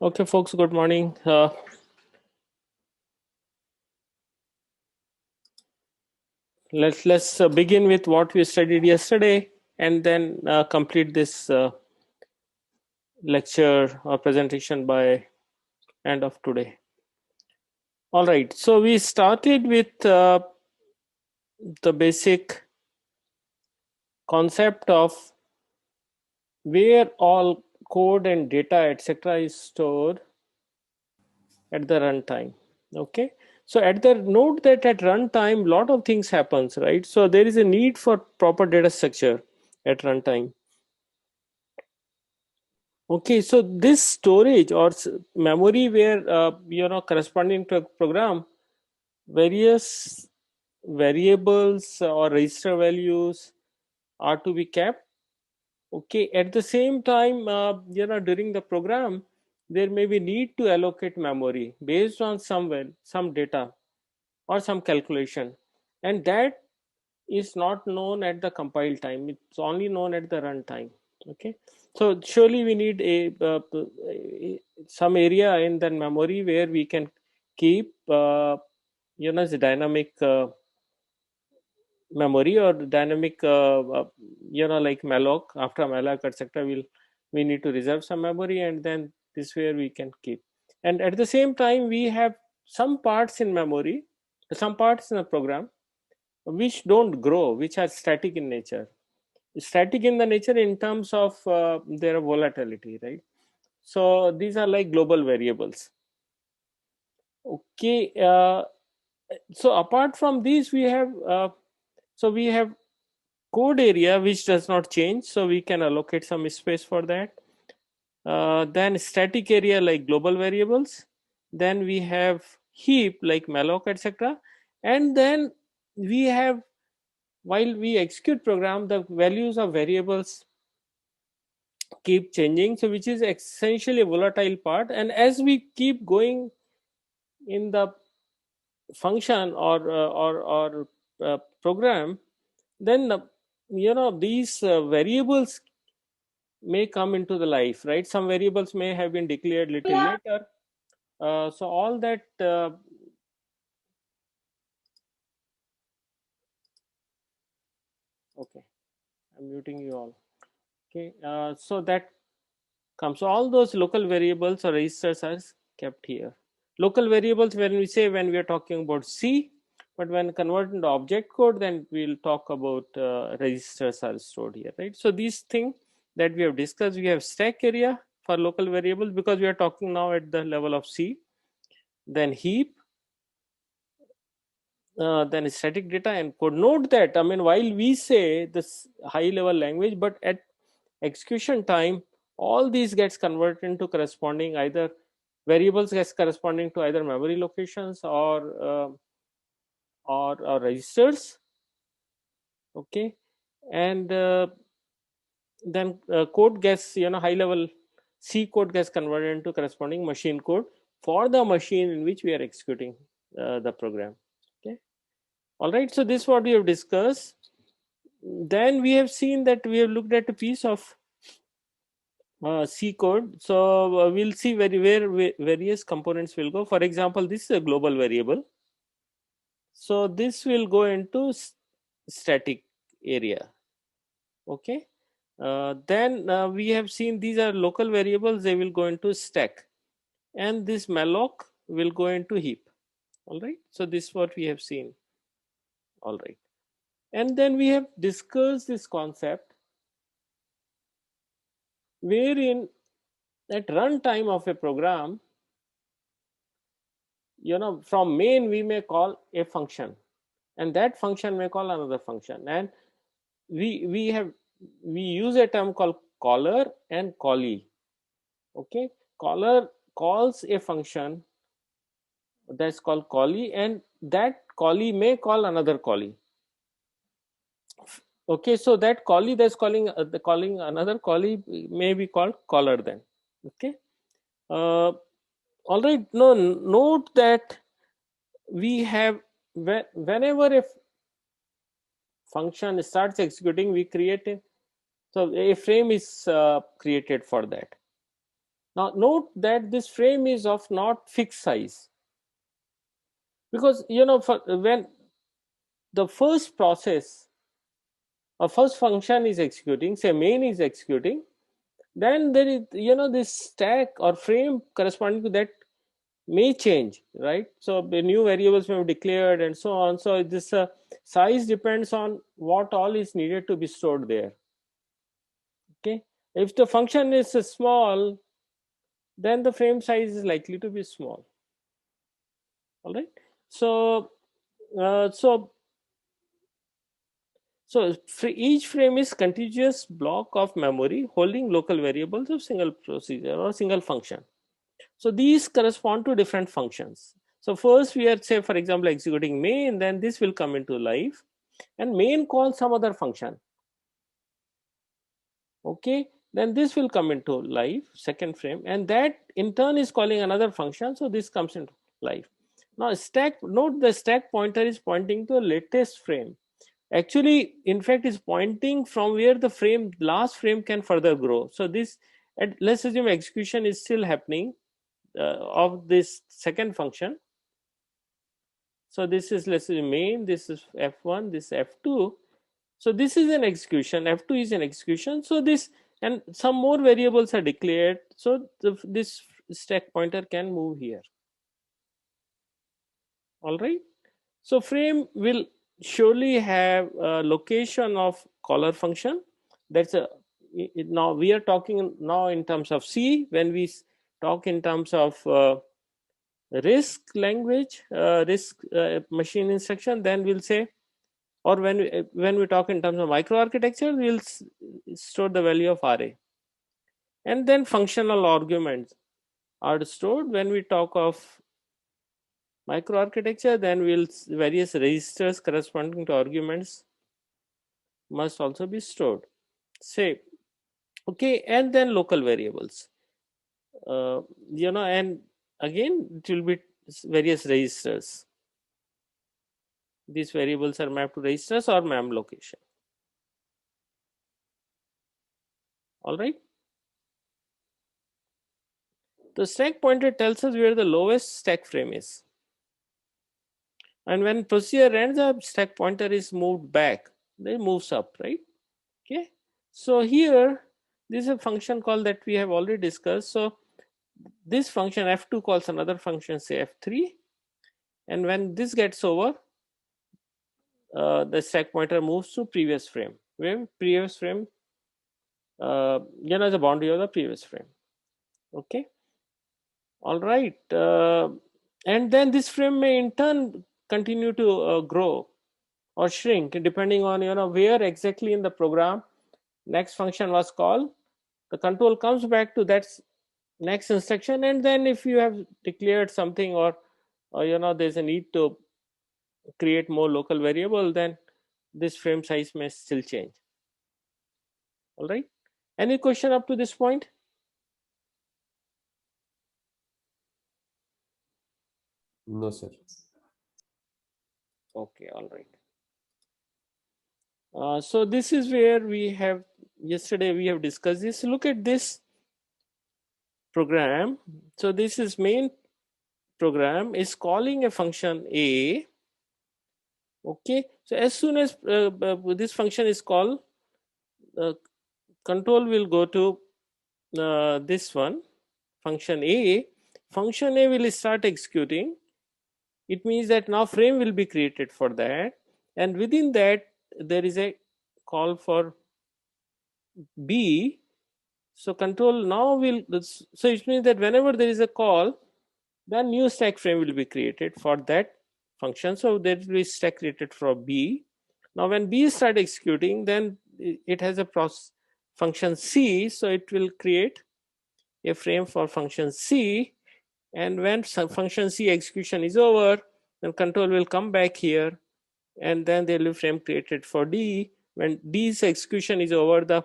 Okay, folks, good morning. Let's begin with what we studied yesterday and then complete this lecture or presentation by end of today. All right, so we started with the basic concept of where all code and data etc. is stored at the runtime. Okay, so at the note that at runtime lot of things happens, right? So there is a need for proper data structure at runtime. Okay, so this storage or memory where corresponding to a program, various variables or register values are to be kept. Okay, at the same time, during the program, there may be need to allocate memory based on some data or some calculation, and that is not known at the compile time. It's only known at the runtime. Okay, so surely we need some area in the memory where we can keep the dynamic memory or dynamic like malloc. After malloc etc., we need to reserve some memory, and then this where we can keep. And at the same time we have some parts in memory, some parts in the program which don't grow, which are static in nature. Static in the nature in terms of their volatility, right? So these are like global variables. Okay, so apart from these we have code area which does not change, so we can allocate some space for that. Then static area like global variables, then we have heap like malloc etc. And then we have, while we execute program, the values of variables keep changing, so which is essentially a volatile part. And as we keep going in the function or program, then these variables may come into the life, right? Some variables may have been declared little later. So all that okay, I'm muting you all. Okay, so that comes, so all those local variables or registers are kept here. Local variables, when we say, when we are talking about C, but when converted into object code, then we'll talk about registers are stored here, right? So these things that we have discussed, we have stack area for local variables because we are talking now at the level of C, then heap, then static data and code. Note that, I mean, while we say this high level language, but at execution time, all these gets converted into corresponding either variables gets corresponding to either memory locations or registers. Okay, and then code gets, high level C code gets converted into corresponding machine code for the machine in which we are executing the program. Okay, all right, so this is what we have discussed. Then we have seen that we have looked at a piece of C code. So we'll see where various components will go. For example, this is a global variable, so this will go into static area. Okay, then we have seen these are local variables, they will go into stack, and this malloc will go into heap. All right, so this is what we have seen. All right, and then we have discussed this concept wherein at runtime of a program, from main we may call a function, and that function may call another function, and we use a term called caller and callee. Okay, caller calls a function that's called callee, and that callee may call another callee. Okay, so that callee that's calling another callee may be called caller then. Okay, all right, no, note that we have, whenever a function starts executing, we create a, so a frame is created for that. Now note that this frame is of not fixed size, because for when the first process or first function is executing, say main is executing, then there is this stack or frame corresponding to that may change, right? So the new variables may be declared and so on. So this size depends on what all is needed to be stored there. Okay, if the function is small, then the frame size is likely to be small. All right. So each frame is contiguous block of memory holding local variables of single procedure or single function. So these correspond to different functions. So first we are, say for example, executing main, then this will come into life, and main calls some other function. Okay, then this will come into life, second frame, and that in turn is calling another function. So this comes into life. Now stack, note the stack pointer is pointing to the latest frame. Actually, in fact, is pointing from where the frame, last frame, can further grow. So this, and let's assume execution is still happening of this second function. So this is, let's say, main, this is f1, this f2. So this is an execution, f2 is an execution. So this, and some more variables are declared, so this stack pointer can move here. All right. So frame will surely have a location of caller function. That's a, now we are talking now in terms of C. When we talk in terms of RISC language, RISC machine instruction, then we'll say, or when we talk in terms of microarchitecture, we'll store the value of array. And then functional arguments are stored. When we talk of microarchitecture, then we'll various registers corresponding to arguments must also be stored. Say, okay, and then local variables. And again it will be various registers. These variables are mapped to registers or mem location. All right. The stack pointer tells us where the lowest stack frame is. And when procedure ends, the stack pointer is moved back. Then it moves up, right? Okay. So here, this is a function call that we have already discussed. So this function f2 calls another function, say f3. And when this gets over, the stack pointer moves to previous frame. Where previous frame, is the boundary of the previous frame. Okay. All right. And then this frame may in turn continue to grow or shrink depending on where exactly in the program next function was called. The control comes back to that next instruction, and then if you have declared something or there's a need to create more local variable, then this frame size may still change. All right. Any question up to this point? No, sir. Okay. All right. So this is where we have, yesterday we have discussed this. Look at this program. So this is main program is calling a function A. Okay. So as soon as this function is called, control will go to this one, function A. Function A will start executing. It means that now frame will be created for that, and within that there is a call for B. So control now will, so it means that whenever there is a call, then new stack frame will be created for that function. So there will be stack created for B. Now when B start executing, then it has a process function C, so it will create a frame for function C, and when function C execution is over, then control will come back here, and then there will be frame created for D. When D's execution is over,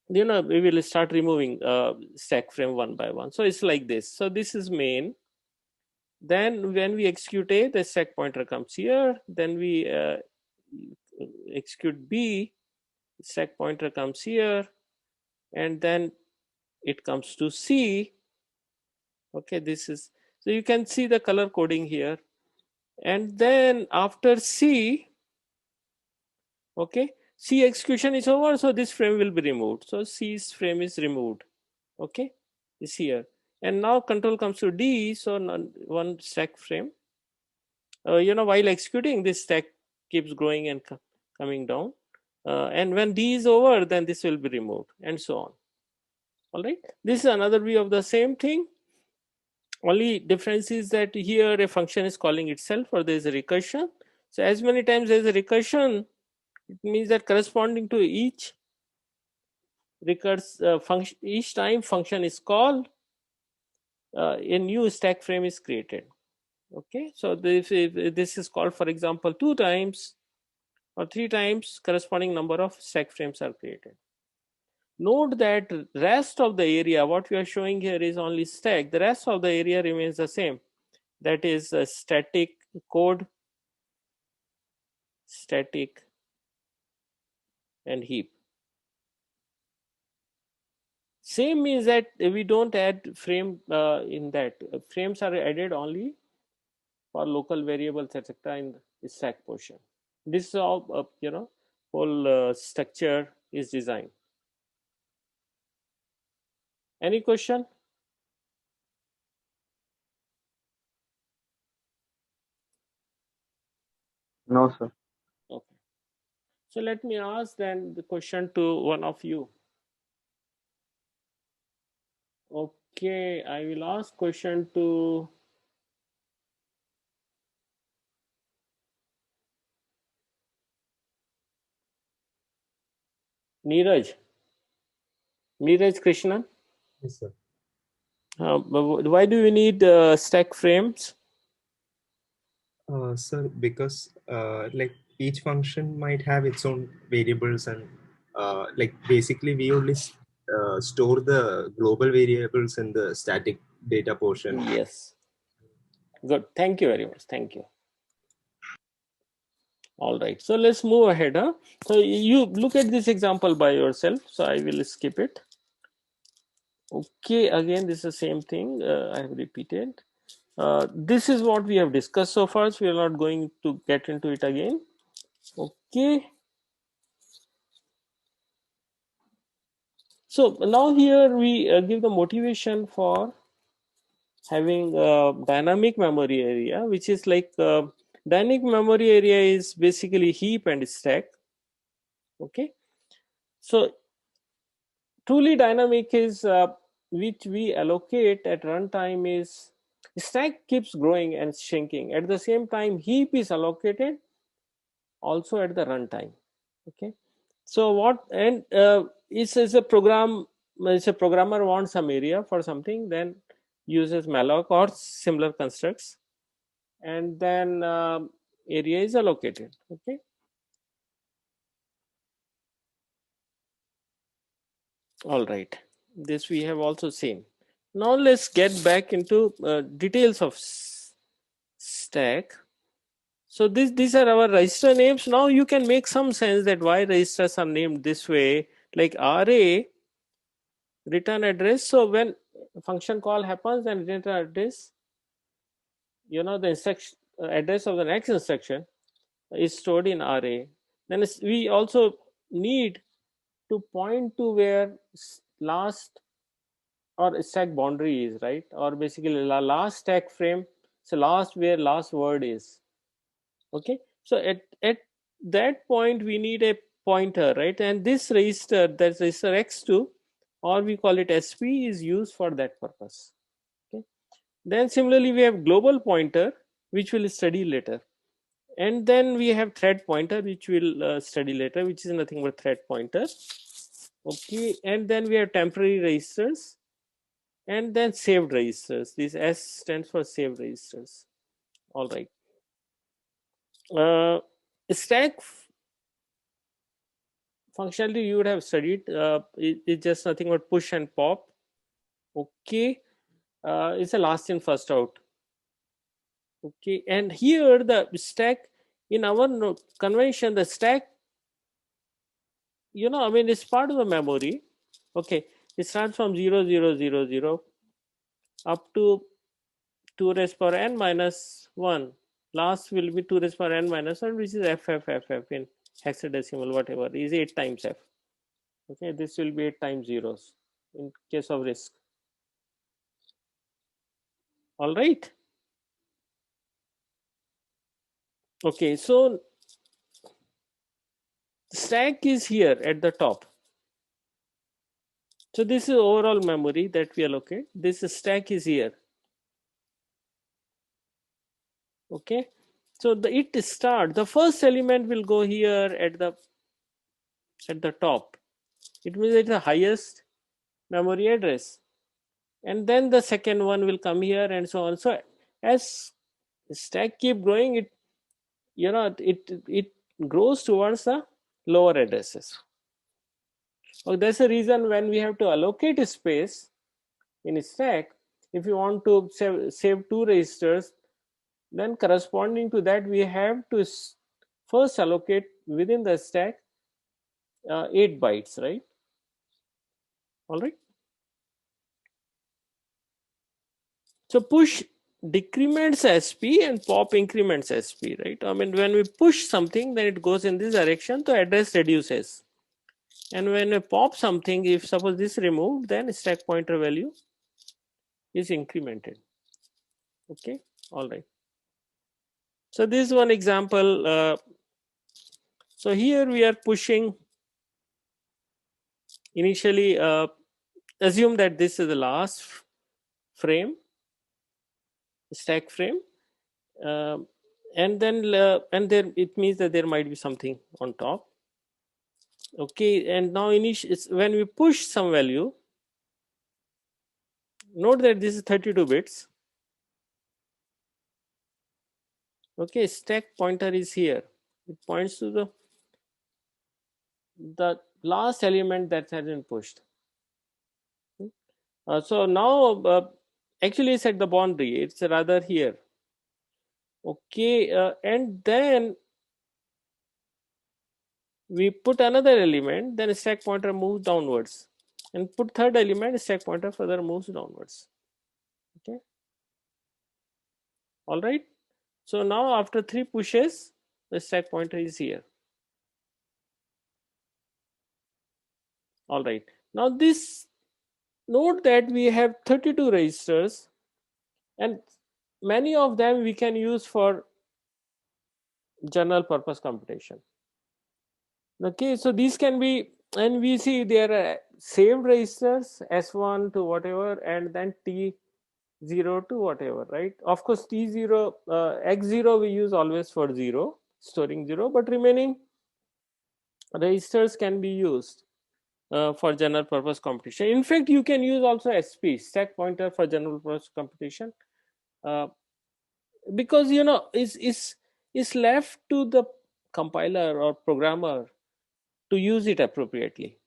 we will start removing stack frame one by one. So it's like this. So this is main. Then when we execute A, the stack pointer comes here. Then we execute B, stack pointer comes here, and then it comes to C. Okay, this is, so you can see the color coding here. And then after C, okay, C execution is over, so this frame will be removed. So C's frame is removed. Okay, is here. And now control comes to D, so one stack frame. While executing, this stack keeps growing and coming down. And when D is over, then this will be removed, and so on. All right, this is another view of the same thing. Only difference is that here a function is calling itself, or there is a recursion. So as many times there is a recursion, it means that corresponding to each function, each time function is called, a new stack frame is created. Okay, so if this is called, for example, 2 times or 3 times, corresponding number of stack frames are created. Note that rest of the area, what we are showing here is only stack. The rest of the area remains the same. That is a static code, static, and heap. Same means that we don't add frame in that. Frames are added only for local variables, etc. in the stack portion. This is how whole structure is designed. Any question? No, sir. Okay. So let me ask then the question to one of you. Okay, I will ask question to Neeraj. Neeraj Krishnan. Yes, sir. Why do you need stack frames? Sir, because like each function might have its own variables, and like basically we only store the global variables in the static data portion. Yes. Good. Thank you very much. Thank you. All right. So let's move ahead. So you look at this example by yourself. So I will skip it. Okay. Again, this is the same thing. I have repeated. This is what we have discussed so far. So we are not going to get into it again. Okay. So now here we give the motivation for having a dynamic memory area, which is like dynamic memory area is basically heap and stack. Okay. So truly dynamic is which we allocate at runtime is stack keeps growing and shrinking. At the same time, heap is allocated also at the runtime. Okay. So what, and is a program, if a programmer wants some area for something, then uses malloc or similar constructs, and then area is allocated. Okay. All right, this we have also seen. Now let's get back into details of stack. So these are our register names. Now you can make some sense that why registers are named this way, like array return address. So when function call happens, then return address, the instruction address of the next instruction is stored in array. Then we also need to point to where last or stack boundary is, right? Or basically last stack frame, so last where last word is. Okay, so at that point we need a pointer, right? And this register, that register x2, or we call it sp, is used for that purpose. Okay, then similarly we have global pointer, which we'll study later, and then we have thread pointer, which we'll study later, which is nothing but thread pointer. Okay, and then we have temporary registers, and then saved registers. This S stands for saved registers. All right. Stack functionality you would have studied. It's just nothing but push and pop. Okay, it's a last in first out. Okay, and here the stack in our convention, the stack, it's part of the memory. Okay, It starts from 0 0 0 0 up to 2 raised power n minus 1. Last will be 2 raised power n minus 1, which is f in hexadecimal, whatever is 8 times f. Okay, this will be 8 times zeros in case of RISC. All right. Okay, so stack is here at the top. So this is overall memory that we allocate. This stack is here. Okay, so the first element will go here at the top. It means it's the highest memory address, and then the second one will come here, and so on. So as stack keep growing, it grows towards the lower addresses. That's the reason when we have to allocate a space in a stack, if you want to save 2 registers, then corresponding to that we have to first allocate within the stack 8 bytes, right? All right. So push decrements SP and pop increments SP, right? I mean, when we push something, then it goes in this direction, so address reduces. And when we pop something, if suppose this removed, then stack pointer value is incremented. Okay, all right. So this is one example. So here we are pushing initially, assume that this is the last frame, stack frame, and then and there it means that there might be something on top. Okay, and now when we push some value, note that this is 32 bits. Okay, stack pointer is here. It points to the last element that has been pushed. So now actually it's at the boundary, it's rather here. Okay, and then we put another element, then stack pointer moves downwards, and put third element, stack pointer further moves downwards. Okay, all right. So now after 3 pushes, the stack pointer is here. All right. Now this, note that we have 32 registers, and many of them we can use for general purpose computation. Okay, so these can be, and we see there are saved registers S1 to whatever, and then T0 to whatever, right? Of course, T0, X0 we use always for 0, storing 0, but remaining registers can be used for general purpose computation. In fact, you can use also SP, stack pointer, for general purpose computation, because it's left to the compiler or programmer to use it appropriately.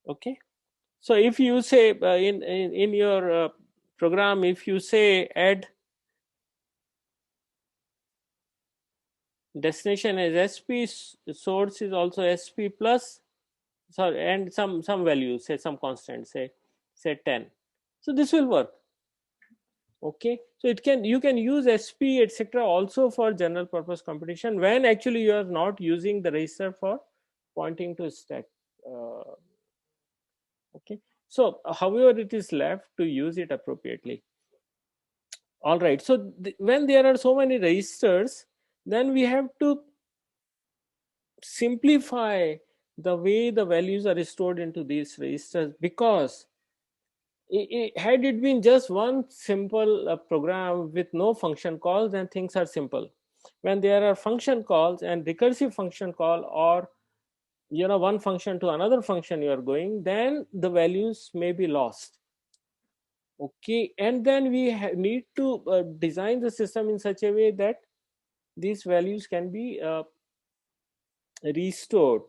Okay, so if you say in your program, if you say add destination as SP, source is also SP plus, sorry, and some value, say some constant, say 10, so this will work. Okay, so you can use SP etc also for general purpose computation when actually you are not using the register for pointing to stack. Okay, so however it is left to use it appropriately. All right, so when there are so many registers, then we have to simplify the way the values are stored into these registers, because had it been just one simple program with no function calls, then things are simple. When there are function calls and recursive function call, or one function to another function you are going, then the values may be lost. Okay, and then we need to design the system in such a way that these values can be restored.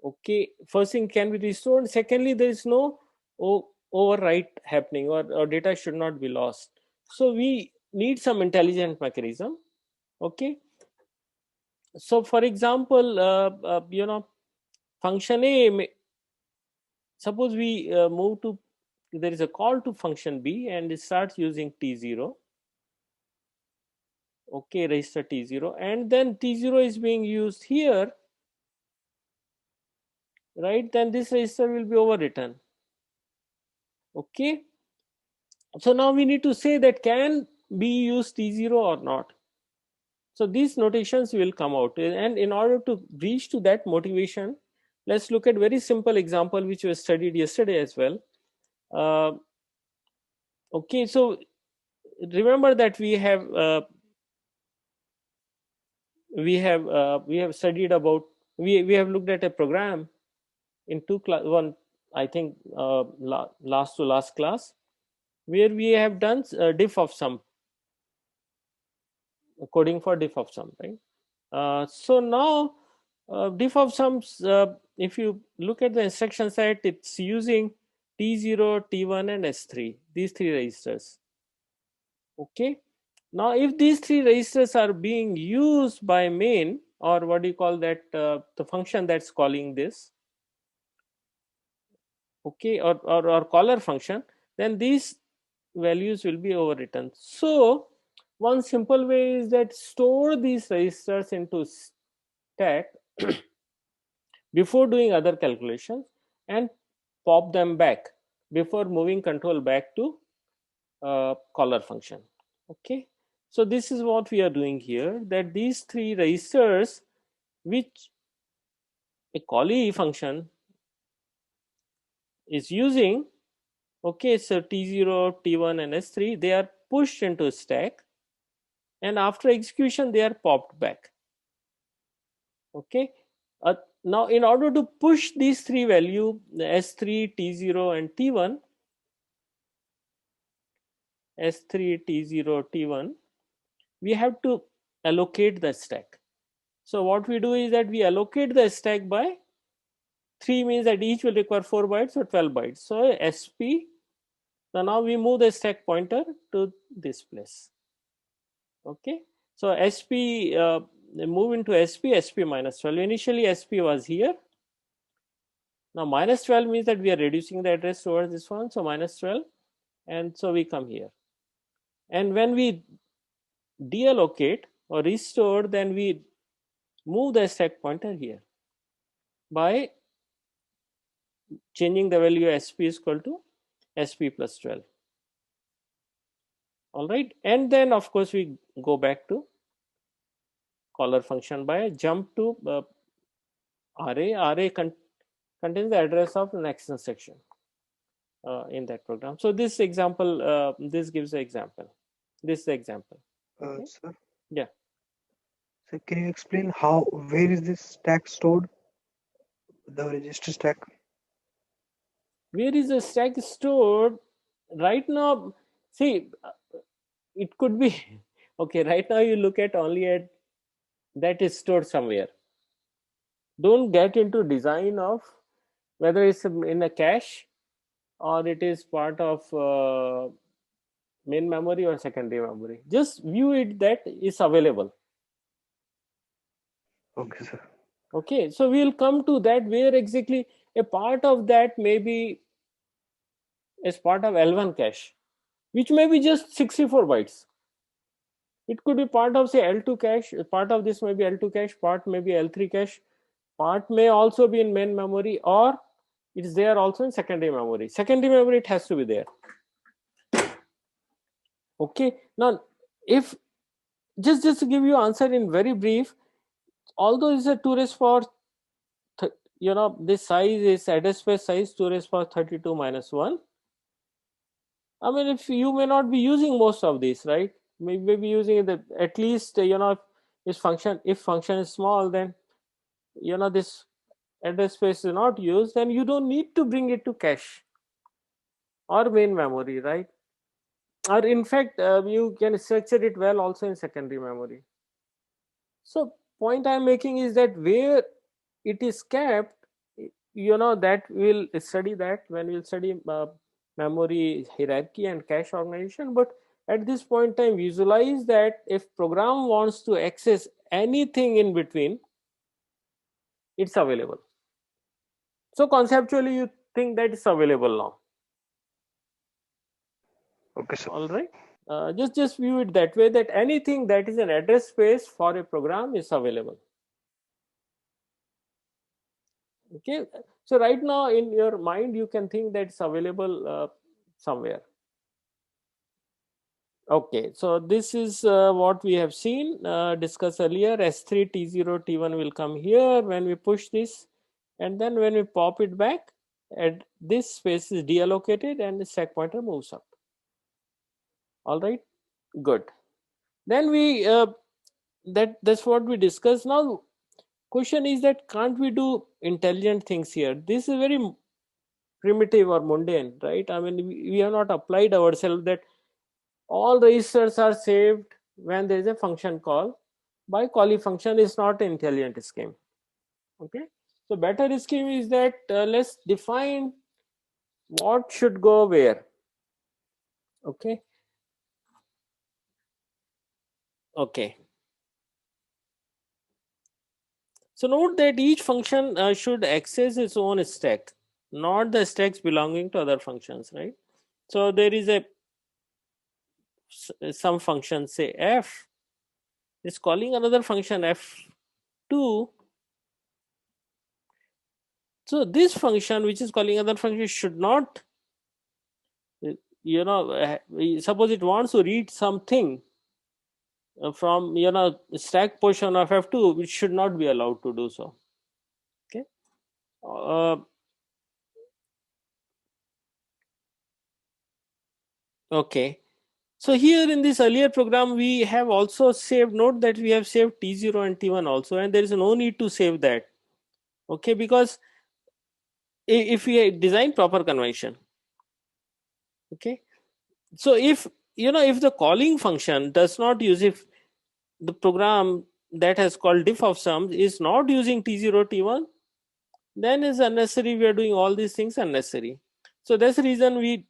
Okay, first thing, can be restored. Secondly, there is no overwrite happening, or data should not be lost. So we need some intelligent mechanism. Okay, so for example, function A suppose we move to, there is a call to function B and it starts using T0. Okay, register T0, and then T0 is being used here, right? Then this register will be overwritten. Okay, so now we need to say that can B use T0 or not. So these notations will come out, and in order to reach to that motivation, let's look at very simple example which was studied yesterday as well. Okay, so remember that we have studied about, we have looked at a program in one, I think last to last class, where we have done diff of sum, coding for diff of sum, right? So now diff of sums, if you look at the instruction set, it's using T0, T1 and S3, these three registers. Okay, now if these three registers are being used by main, or what do you call that, the function that's calling this, okay, or caller function, then these values will be overwritten. So one simple way is that store these registers into stack before doing other calculations and pop them back before moving control back to caller function. Okay, so this is what we are doing here, that these three registers which a callee function is using, okay, so T0, T1 and S3, they are pushed into stack, and after execution they are popped back. Okay, now in order to push these three value, S3, T0 and T1, S3, T0, T1, we have to allocate the stack. So what we do is that we allocate the stack by 3, means that each will require 4 bytes or 12 bytes. So SP, so now we move the stack pointer to this place. Okay, so SP, move into SP, SP minus 12. Initially SP was here. Now minus 12 means that we are reducing the address towards this one, so minus 12, and so we come here. And when we deallocate or restore, then we move the stack pointer here by changing the value SP is equal to SP plus 12. All right, and then of course we go back to caller function by jump to array. Array contains the address of the next instruction in that program. So this example, this gives the example. This is the example. Okay. Sir, Yeah. so can you explain how, where is this stack stored? The register stack. Where is the stack stored? Right now, see, it could be okay. Right now, you look at only at that is stored somewhere. Don't get into design of whether it's in a cache or it is part of main memory or secondary memory. Just view it that is available. Okay, sir. Okay, so we'll come to that, where exactly a part of that may be as part of L1 cache, which may be just 64 bytes. It could be part of, say, L2 cache. Part of this may be L2 cache, part may be L3 cache, part may also be in main memory, or it's there also in secondary memory. Secondary memory, it has to be there. Okay, now if just to give you answer in very brief, although it's a 2 raised power, this size is address space size 2 raised power 32 minus 1. I mean, if you may not be using most of these, right? Maybe using the, at least, this function, if function is small, then, this address space is not used, then you don't need to bring it to cache or main memory, right? Or in fact, you can structure it well also in secondary memory. So point I'm making is that where it is kept, that we'll study that when we'll study memory hierarchy and cache organization. But at this point in time, visualize that if program wants to access anything in between, it's available. So conceptually, you thing that is available now. Okay, sir. All right. Just view it that way, that anything that is an address space for a program is available. Okay. So right now in your mind you can think that it's available somewhere. Okay, so this is what we have seen discussed earlier. S3, T0, T1 will come here when we push this, and then when we pop it back, and this space is deallocated and the stack pointer moves up. All right, good. Then we that's what we discussed. Now, question is that can't we do intelligent things here? This is very primitive or mundane, right? I mean, we have not applied ourselves that all registers are saved when there is a function call. By calling function is not an intelligent scheme. Okay, so better scheme is that let's define what should go where. Okay. Okay. So note that each function should access its own stack, not the stacks belonging to other functions, right? So there is a some function, say f, is calling another function f2. So this function which is calling another function should not, suppose it wants to read something from stack portion of f2, which should not be allowed to do so. Okay. Okay. So here in this earlier program, we have also saved, note that we have saved T0 and T1 also, and there is no need to save that. Okay, because if we design proper convention, okay, so if if the calling function does not use, if the program that has called diff of sums is not using T0, T1, then is unnecessary. We are doing all these things unnecessary. So that's the reason we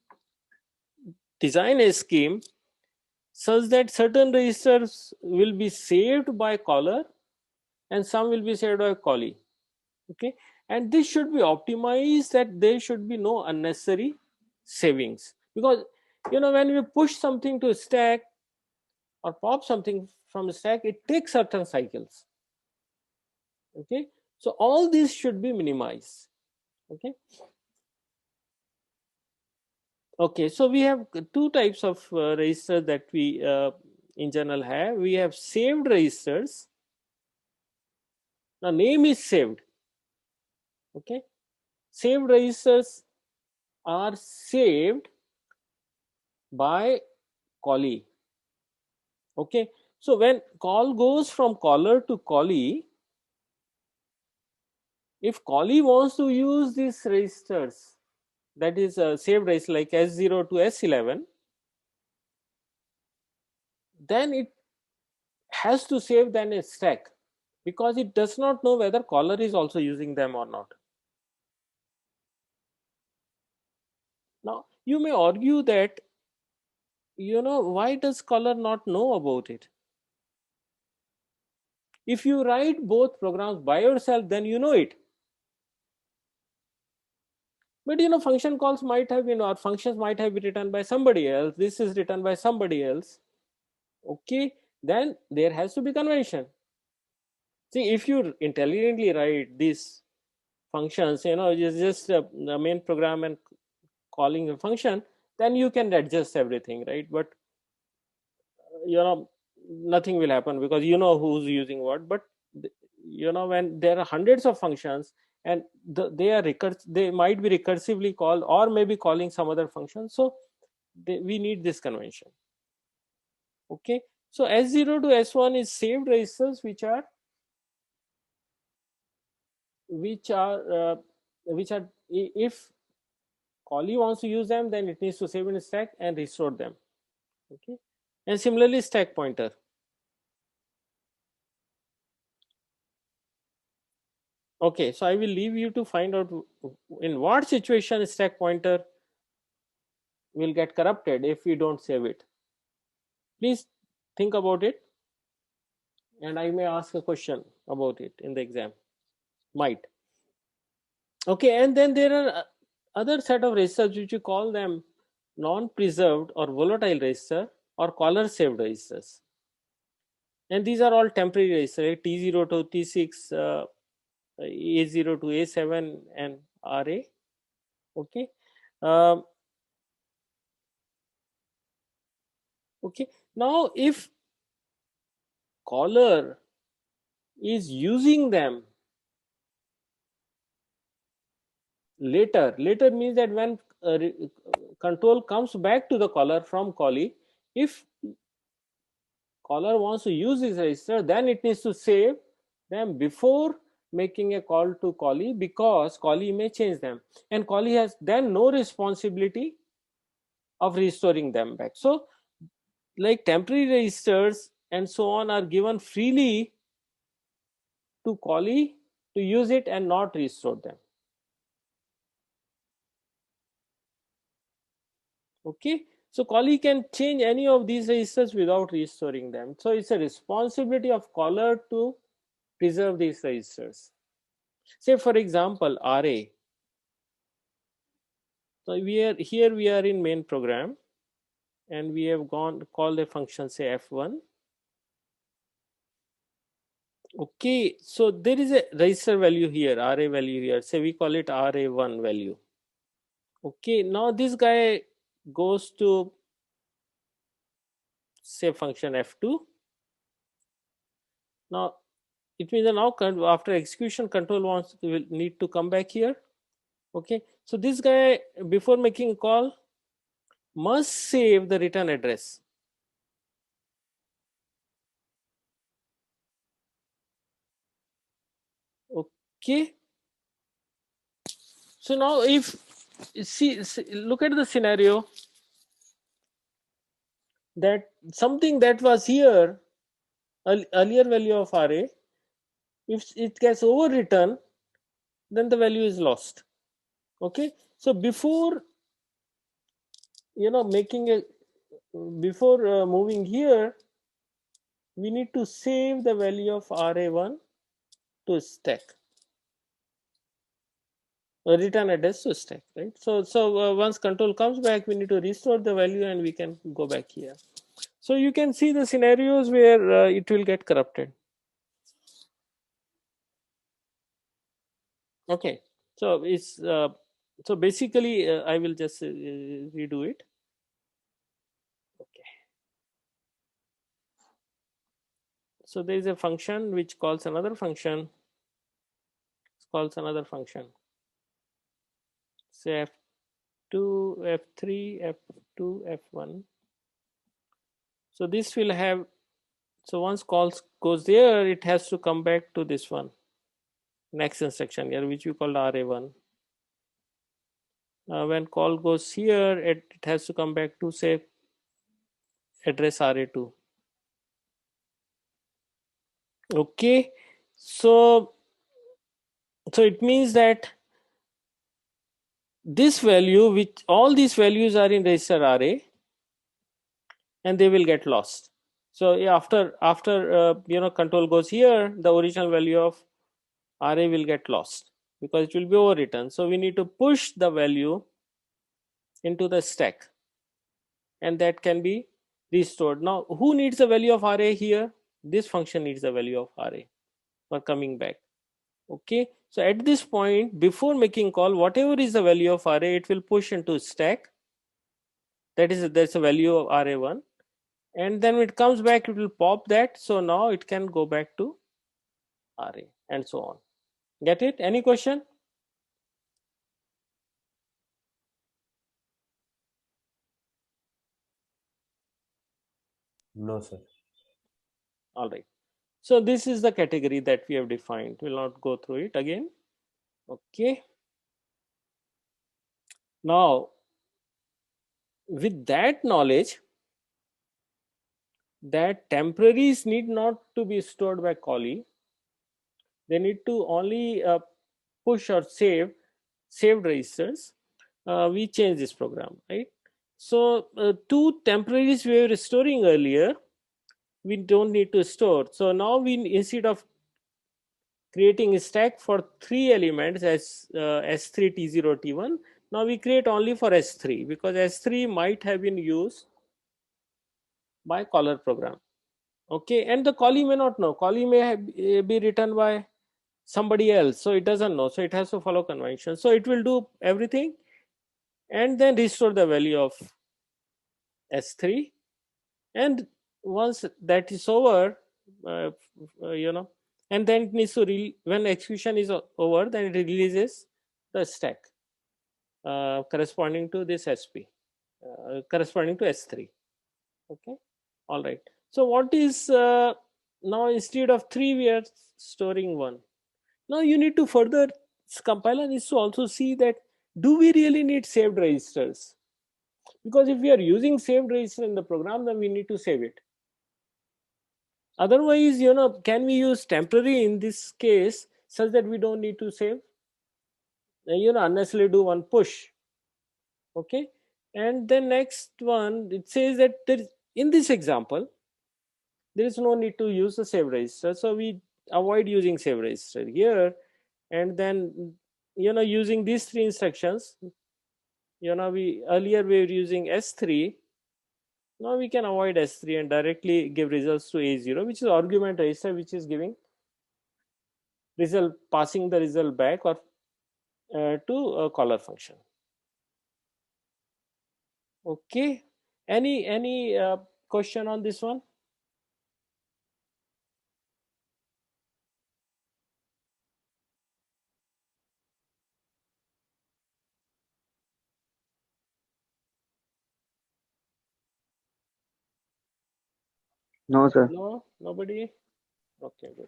design a scheme such that certain registers will be saved by caller and some will be saved by callee. Okay, and this should be optimized that there should be no unnecessary savings, because when we push something to stack or pop something from the stack, it takes certain cycles. Okay, so all these should be minimized. Okay. Okay, so we have two types of registers that we in general have. We have saved registers. Now name is saved. Okay, saved registers are saved by callee. Okay, so when call goes from caller to callee, if callee wants to use these registers, that is saved register like S0 to S11, then it has to save then a stack, because it does not know whether caller is also using them or not. Now you may argue that why does caller not know about it? If you write both programs by yourself, then you know it. But function calls might have been, or functions might have been written by somebody else. This is written by somebody else. Okay, then there has to be convention. See, if you intelligently write these functions, it's just the main program and calling a function, then you can adjust everything, right? But nothing will happen, because who's using what. But when there are hundreds of functions and they might be recursively called, or maybe calling some other function, so we need this convention. Okay, so S0 to S1 is saved registers which are if callee wants to use them, then it needs to save in a stack and restore them. Okay, and similarly stack pointer. Okay, so I will leave you to find out in what situation stack pointer will get corrupted if we don't save it. Please think about it, and I may ask a question about it in the exam. Might. Okay, and then there are other set of registers which we call them non-preserved or volatile register or caller saved registers. And these are all temporary registers, like T0 to T6, A0 to A7 and RA. Okay. Okay. Now, if caller is using them later means that when control comes back to the caller from callee, if caller wants to use this register, then it needs to save them before making a call to callee, because callee may change them, and callee has then no responsibility of restoring them back. So like temporary registers and so on are given freely to callee to use it and not restore them. Okay, so callee can change any of these registers without restoring them. So it's a responsibility of caller to preserve these registers. Say for example RA. So we are in main program, and we have gone call the function say F1. Okay, so there is a register value here, RA value here. Say we call it RA1 value. Okay, now this guy goes to say function F2. Now it means that now after execution, control will need to come back here. Okay, so this guy before making a call must save the return address. Okay, so now if see look at the scenario that something that was here earlier value of RA, if it gets overwritten, then the value is lost. Okay, so before making a before moving here, we need to save the value of RA1 to stack, return address to stack, right? So once control comes back, we need to restore the value and we can go back here. So you can see the scenarios where it will get corrupted. Okay, so it's so basically I will just redo it. Okay, so there is a function which calls another function, say F2, F3, F2, F1. So this will have, so once calls goes there, it has to come back to this one, next instruction here, which we call RA1. When call goes here, it has to come back to say address RA2. Okay, so it means that this value, which all these values are in register RA, and they will get lost. So after control goes here, the original value of RA will get lost because it will be overwritten. So we need to push the value into the stack, and that can be restored. Now who needs the value of RA here? This function needs the value of RA for coming back. Okay, so at this point, before making call, whatever is the value of RA, it will push into stack. That's a value of RA1, and then when it comes back, it will pop that. So now it can go back to RA and so on. Get it? Any question? No, sir. All right. So this is the category that we have defined. We'll not go through it again. Okay. Now, with that knowledge, that temporaries need not to be stored by callee. They need to only push or saved registers. We change this program, right? So two temporaries we were restoring earlier, we don't need to store. So now we, instead of creating a stack for 3 elements as S3, T0, T1, Now we create only for S3 because S3 might have been used by caller program. Okay, and the callee may not know. Callee may be written by somebody else, so it doesn't know. So it has to follow convention. So it will do everything and then restore the value of S3. And once that is over, and then it needs to when execution is over, then it releases the stack corresponding to this SP, corresponding to S3. Okay, all right. So what is now, instead of 3 we are storing 1. Now you need to further, compiler needs to also see that do we really need saved registers, because if we are using saved register in the program, then we need to save it. Otherwise, can we use temporary in this case such that we don't need to save, unnecessarily do one push. Okay, and then next one, it says that in this example there is no need to use the save register, so we avoid using save register here. And then using these 3 instructions, we earlier we were using S3. Now we can avoid S3 and directly give results to A0, which is argument register, which is giving result, passing the result back or to a caller function. Okay, any question on this one? No, sir. No, nobody. Okay, good.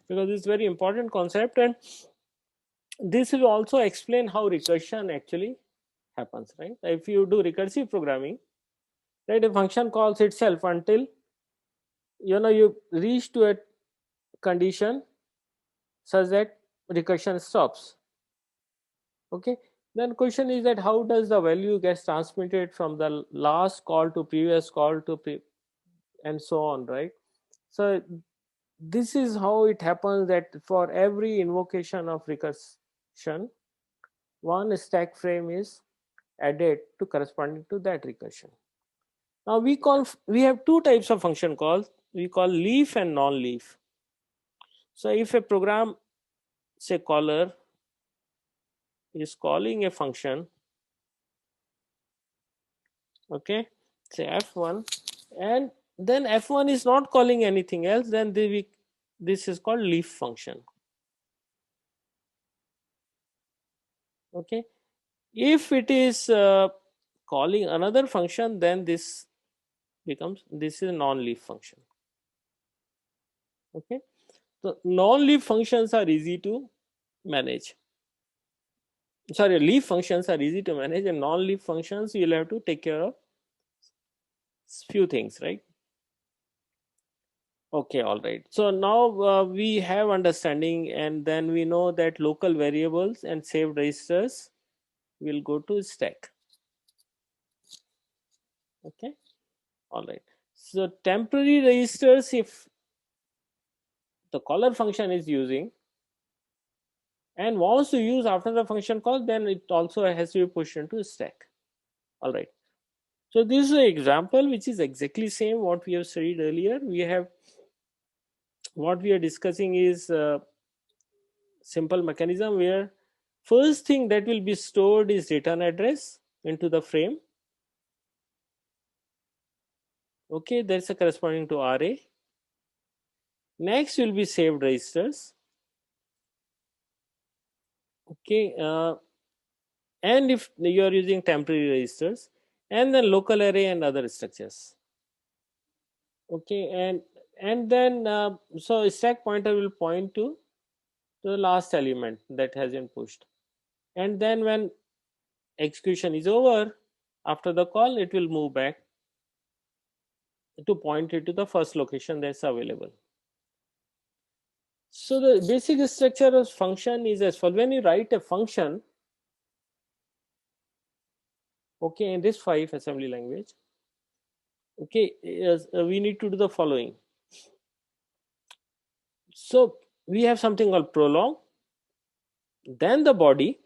Because it's very important concept, and this will also explain how recursion actually happens, right? If you do recursive programming, right, a function calls itself until you reach to a condition such that recursion stops. Okay, then question is that how does the value gets transmitted from the last call to previous call to and so on, right? So this is how it happens, that for every invocation of recursion, one stack frame is added to corresponding to that recursion. Now we have 2 types of function calls. We call leaf and non-leaf. So if a program, say caller, is calling a function, okay, say F1, and then F1 is not calling anything else, then this is called leaf function. Okay, if it is calling another function, then this is a non-leaf function. Okay, so non-leaf functions are easy to manage. Sorry, leaf functions are easy to manage, and non-leaf functions you'll have to take care of few things, right? Okay, all right. So now we have understanding, and then we know that local variables and saved registers will go to stack. Okay, all right. So temporary registers, if the caller function is using and wants to use after the function call, then it also has to be pushed into stack. All right. So this is an example which is exactly same what we have studied earlier. We have, what we are discussing is simple mechanism where first thing that will be stored is return address into the frame. Okay, that's a corresponding to RA. Next will be saved registers. Okay, and if you are using temporary registers, and then local array and other structures. Okay, and then so stack pointer will point to the last element that has been pushed, and then when execution is over after the call, it will move back to point it to the first location that's available. So the basic structure of function is as follows. When you write a function, okay, in this 5 assembly language, okay, we need to do the following. So we have something called prolong, then the body,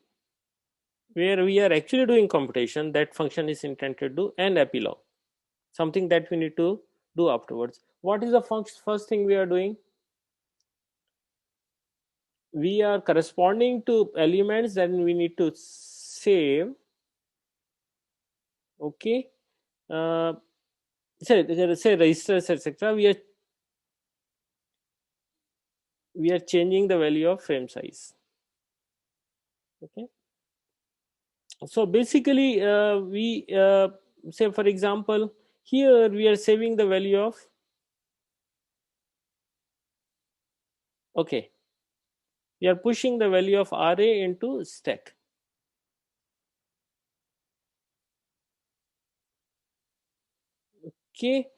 where we are actually doing computation, that function is intended to do, and epilogue, something that we need to do afterwards. What is the first thing we are doing? We are corresponding to elements that we need to save. Okay, say registers, etc. We are changing the value of frame size. Okay, so basically we say, for example, here we are saving the value of, okay, we are pushing the value of array into stack. Okay,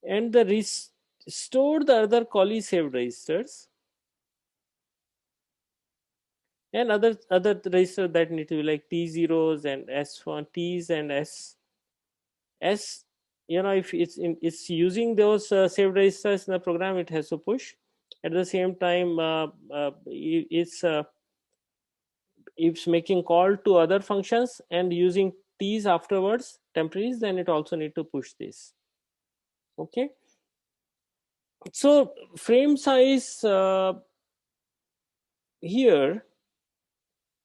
and the store the other callee saved registers and other registers that need to be like T0s and S1 T's and S. You know, if it's using those saved registers in the program, it has to push. At the same time, it's making call to other functions and using T's afterwards, temporaries, then it also need to push this. Okay, so frame size here,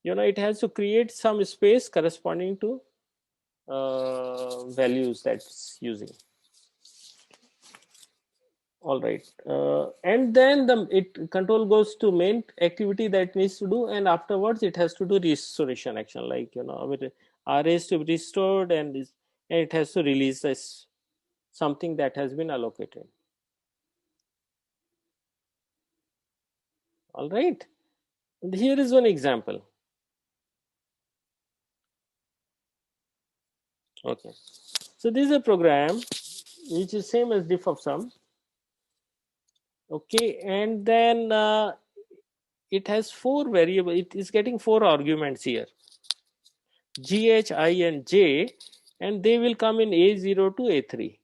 you know, it has to create some space corresponding to values that's using. All right, and then control goes to main activity that needs to do, and afterwards it has to do restoration action, like, you know, arrays to be restored, and it has to release this something that has been allocated. All right, and here is one example. Okay, so this is a program which is same as diff of sum. Okay, and then it has 4 variables. It is getting 4 arguments here, G, H, I, and J, and they will come in A0 to A3.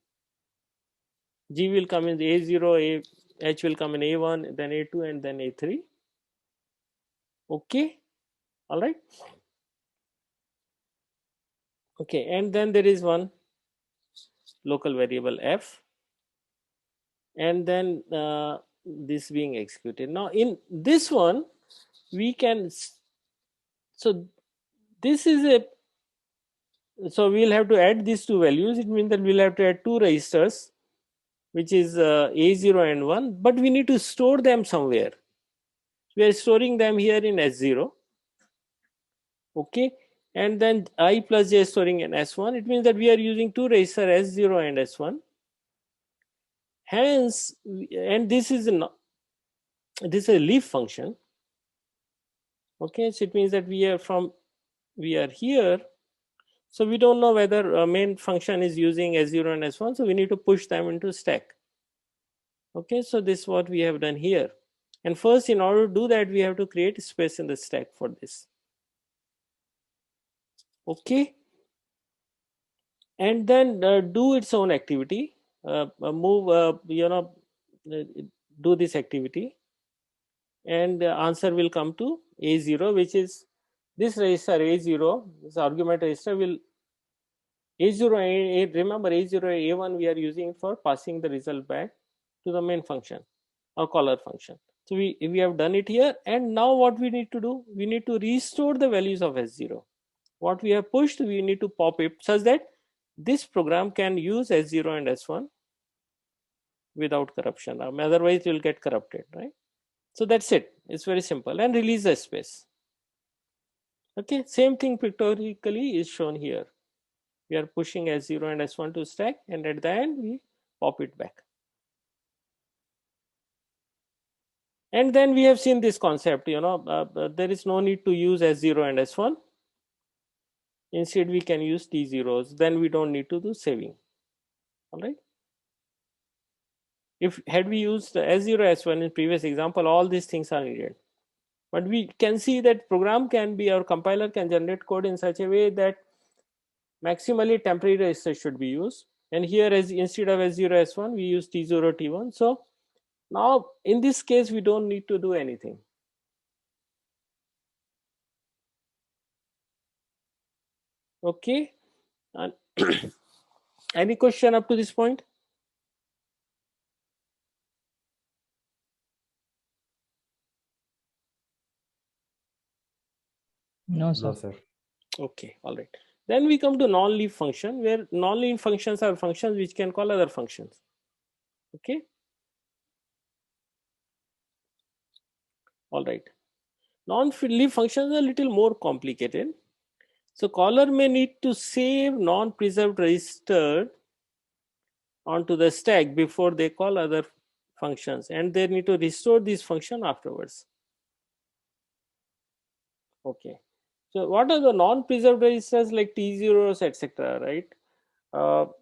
G will come in A0, H will come in A1, then A2, and then A3. Okay, all right. Okay, and then there is one local variable F, and then this being executed. Now in this one, we can, so this is a, so we'll have to add these 2 values. It means that we'll have to add 2 registers, which is A0 and 1, but we need to store them somewhere. We are storing them here in S0. Okay, and then I plus J storing in S1. It means that we are using 2 registers S0 and S1. Hence, and this is a leaf function. Okay, so it means that we are here, so we don't know whether a main function is using S0 and S1, so we need to push them into stack. Okay, so this is what we have done here. And first, in order to do that, we have to create space in the stack for this. Okay, and then do its own activity, move, do this activity, and the answer will come to A0, which is this register A0, this argument register will A0, remember A0, A1 we are using for passing the result back to the main function or caller function. So we have done it here, and now what we need to do, we need to restore the values of S0. What we have pushed, we need to pop it such that this program can use S0 and S1 without corruption. Otherwise, it will get corrupted, right? So that's it. It's very simple, and release the space. Okay, same thing pictorially is shown here. We are pushing S0 and S1 to stack, and at the end we pop it back. And then we have seen this concept, there is no need to use S0 and S1. Instead, we can use T0s. Then we don't need to do saving. All right. If had we used S0, S1 in previous example, all these things are needed. But we can see that program can be, our compiler can generate code in such a way that maximally temporary registers should be used. And here, as instead of S0, S1, we use T0, T1. So now in this case, we don't need to do anything. Okay, and any question up to this point? No, sir. No, sir. Okay, all right. Then we come to non-leaf function, where non-leaf functions are functions which can call other functions. Okay, all right. Non-leaf functions are a little more complicated. So caller may need to save non-preserved register onto the stack before they call other functions, and they need to restore this function afterwards. Okay. So what are the non-preserved registers like T0s, etc., right? So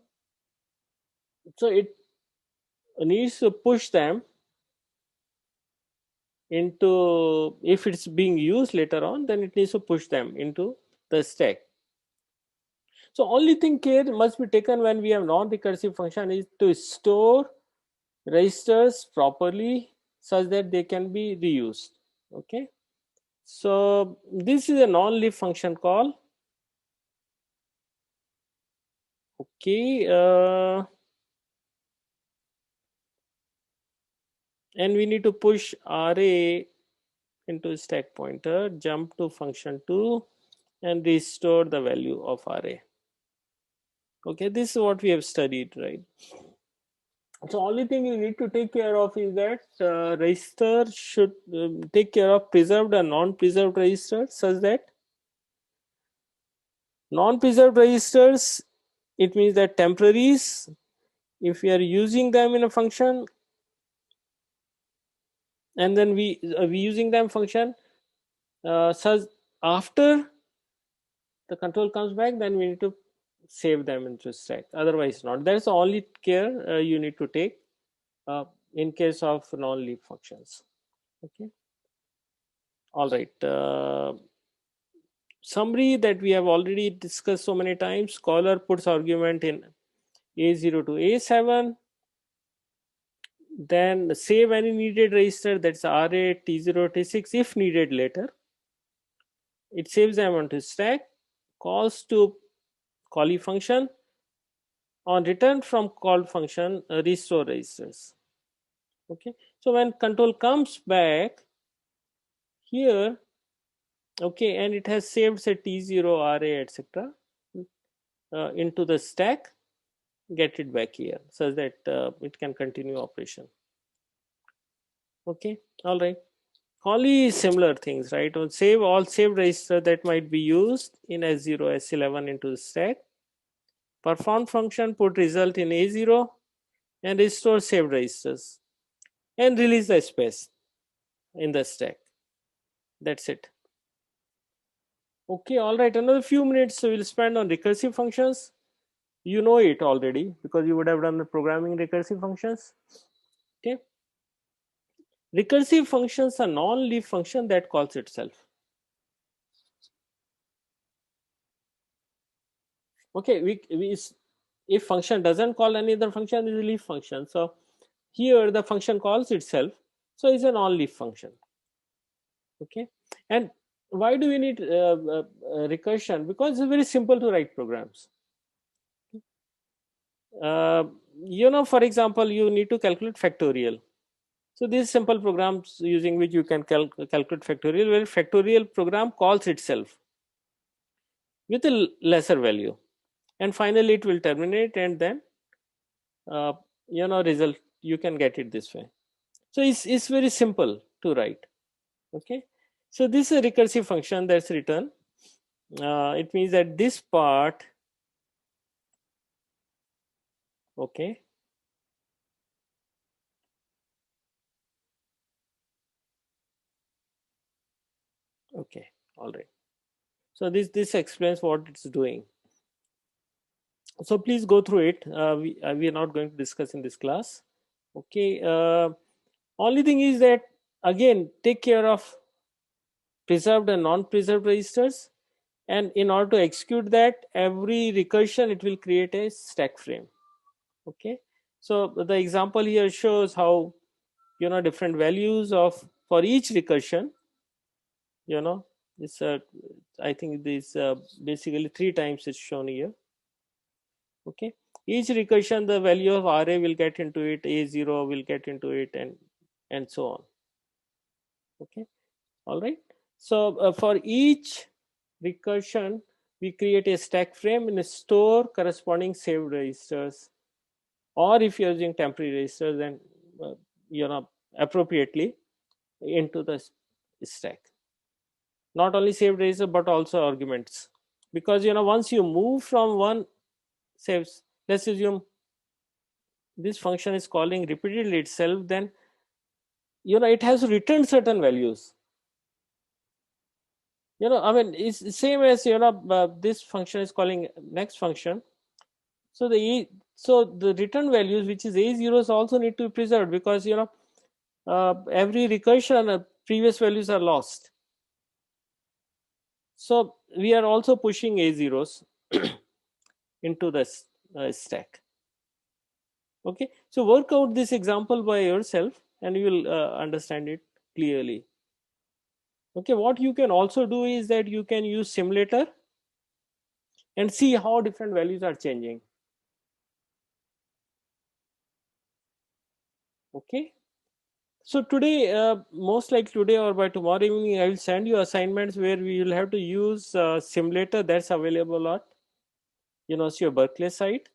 it needs to push them into, if it's being used later on, then it needs to push them into the stack. So only thing care must be taken when we have non-recursive function is to store registers properly such that they can be reused. Okay. So this is a non-leaf function call. Okay. And we need to push array into stack pointer, jump to function 2 and restore the value of array. Okay, this is what we have studied, right? So only thing you need to take care of is that register should take care of preserved and non-preserved registers, such that non-preserved registers, it means that temporaries, if we are using them in a function and then we using them function such after the control comes back, then we need to save them into stack, otherwise not. That's the only care you need to take in case of non-leaf functions. Okay, all right. Summary that we have already discussed so many times. Caller puts argument in A0 to A7, then save any needed register, that's R8, T0, T6 if needed later. It saves them onto stack, calls to callee function. On return from called function, restore registers. Okay, so when control comes back here, okay, and it has saved say T0, RA, etc. Into the stack, get it back here so that it can continue operation. Okay, all right. Callee similar things, right? Save all saved register that might be used in S0, S11 into the stack. Perform function put result in A0 and restore saved registers and release the space in the stack. That's it. Okay, all right. Another few minutes we'll spend on recursive functions. You know it already because you would have done the programming recursive functions. Okay. Recursive functions are non-leaf function that calls itself. Okay, if function doesn't call any other function, is a leaf function. So here the function calls itself, so it's a non-leaf function. Okay, and why do we need recursion? Because it's very simple to write programs. You know, for example, you need to calculate factorial. So these simple programs using which you can calculate factorial, where factorial program calls itself with a lesser value, and finally it will terminate, and then you know, result you can get it this way. So it's very simple to write. Okay, so this is a recursive function that's written. It means that this part, okay, okay, all right. So this explains what it's doing. So please go through it. We are not going to discuss in this class. Okay. Only thing is that again, take care of preserved and non-preserved registers, and in order to execute that, every recursion it will create a stack frame. Okay. So the example here shows how, you know, different values of for each recursion, you know, This I think this basically 3 times is shown here. Okay, each recursion the value of RA will get into it, A0 will get into it, and so on. Okay, all right. So for each recursion we create a stack frame and store corresponding saved registers, or if you're using temporary registers, then appropriately into the stack. Not only saved register but also arguments, because once you move from one saves, let's assume this function is calling repeatedly itself, then it has to return certain values. I mean, it's the same as this function is calling next function, so the return values, which is A0s, also need to be preserved, because every recursion previous values are lost. So we are also pushing A0s into the stack. Okay, so work out this example by yourself and you will understand it clearly. Okay, what you can also do is that you can use simulator and see how different values are changing. Okay, so today, most likely today or by tomorrow evening, I will send you assignments where we will have to use simulator that's available at University of Berkeley site,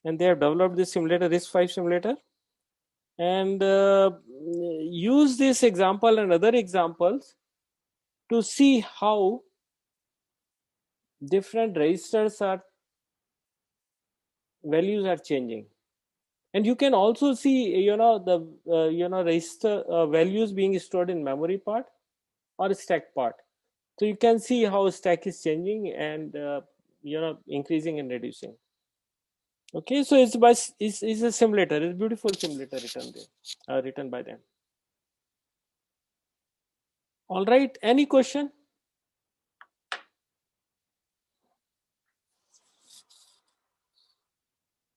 and they have developed this simulator, RISC-V simulator, and use this example and other examples to see how different registers values are changing. And you can also see the register values being stored in memory part or stack part. So you can see how stack is changing and increasing and reducing. Okay, so it's a simulator, it's a beautiful simulator written by them. All right, any question?